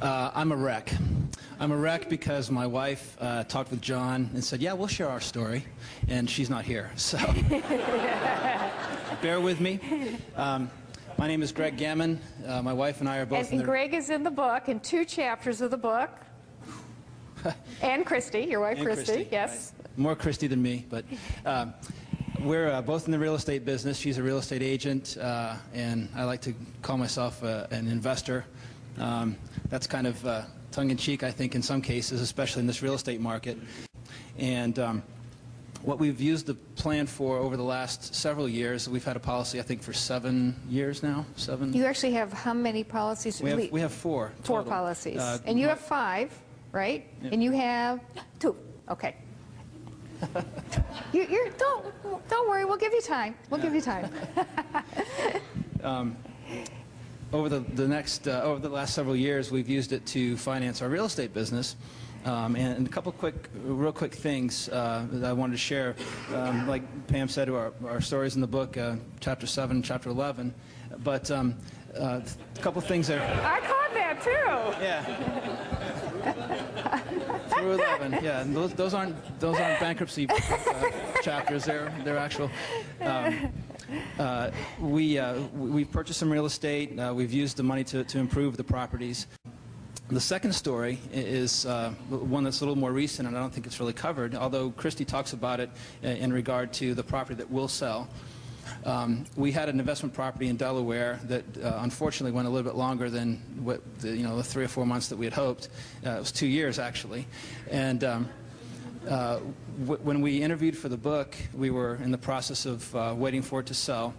I'm a wreck. I'm a wreck because my wife talked with John and said, yeah, we'll share our story, and she's not here, so bear with me. My name is Greg Gammon. My wife and I are both and Greg is in the book, in 2 chapters of the book. And Christy, your wife Christy, yes. Right. More Christy than me, but we're both in the real estate business. She's a real estate agent, and I like to call myself an investor. That's kind of tongue-in-cheek, I think, in some cases, especially in this real estate market. And what we've used the plan for over the last several years, we've had a policy, I think, for 7 years now. 7. You actually have how many policies? We have 4. 4 policies. And you have 5, right? Yeah. And you have 2. Okay. Don't worry. We'll give you time. We'll give you time. Over the last several years, we've used it to finance our real estate business. And a couple real quick things that I wanted to share. Like Pam said, our stories in the book, Chapter 7, Chapter 11. But a couple things there. I caught that too. Yeah. Through 11. Yeah. And those aren't bankruptcy chapters. They're actual. We've purchased some real estate. We've used the money to improve the properties. The second story is one that's a little more recent, and I don't think it's really covered, although Christy talks about it in regard to the property that will sell. We had an investment property in Delaware that unfortunately went a little bit longer than what the 3 or 4 months that we had hoped. It was 2 years, actually. And when we interviewed for the book, we were in the process of waiting for it to sell.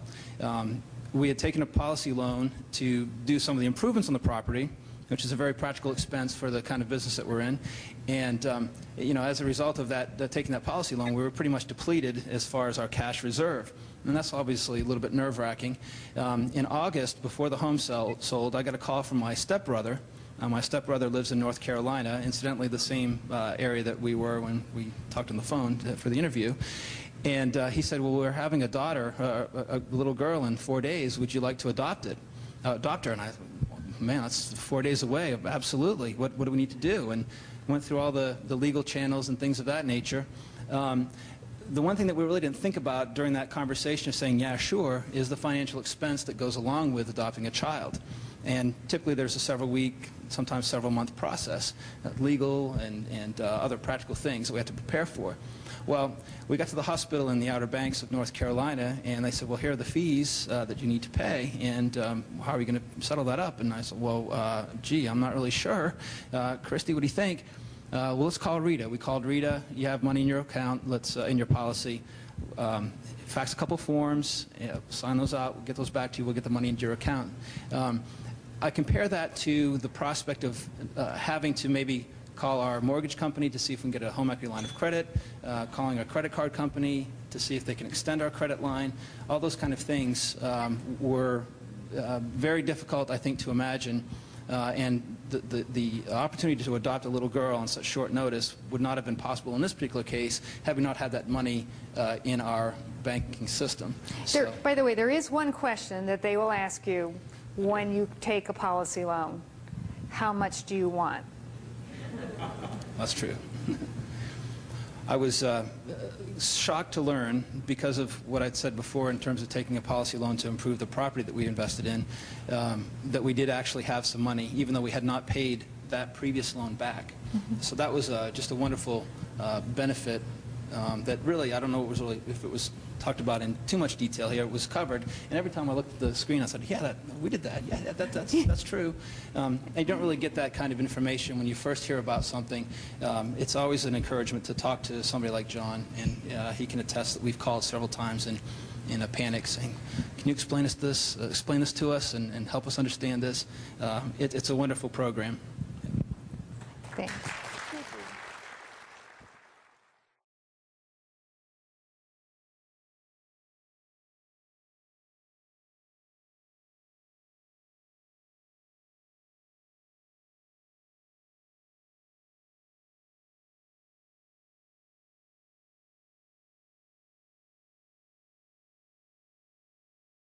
We had taken a policy loan to do some of the improvements on the property, which is a very practical expense for the kind of business that we're in. And as a result of that, taking that policy loan, we were pretty much depleted as far as our cash reserve. And that's obviously a little bit nerve-wracking. In August, before the home sold, I got a call from my stepbrother. My stepbrother lives in North Carolina, incidentally the same area that we were when we talked on the phone for the interview. And he said, well, we're having a daughter, a little girl, in 4 days. Would you like to adopt her? And I thought, man, that's 4 days away. Absolutely. What do we need to do? And went through all the legal channels and things of that nature. The one thing that we really didn't think about during that conversation of saying, yeah, sure, is the financial expense that goes along with adopting a child. And typically there's a several-week, sometimes several-month process, legal and other practical things that we have to prepare for. Well, we got to the hospital in the Outer Banks of North Carolina, and they said, well, here are the fees that you need to pay, and how are you going to settle that up? And I said, well, gee, I'm not really sure. Christy, what do you think? Well, let's call Rita. We called Rita. You have money in your account. Let's in your policy. Fax a couple forms. Sign those out. We'll get those back to you. We'll get the money into your account. I compare that to the prospect of having to maybe call our mortgage company to see if we can get a home equity line of credit, calling a credit card company to see if they can extend our credit line. All those kind of things were very difficult, I think, to imagine. And the opportunity to adopt a little girl on such short notice would not have been possible in this particular case had we not had that money in our banking system. By the way, there is one question that they will ask you when you take a policy loan. How much do you want? That's true. I was shocked to learn, because of what I'd said before in terms of taking a policy loan to improve the property that we invested in, that we did actually have some money, even though we had not paid that previous loan back. So that was just a wonderful benefit that really, I don't know if it was talked about in too much detail here. It was covered, and every time I looked at the screen, I said, yeah, we did that. Yeah, that's true. And you don't really get that kind of information when you first hear about something. It's always an encouragement to talk to somebody like John, and he can attest that we've called several times in a panic saying, can you explain this to us and help us understand this? It's a wonderful program. Thanks.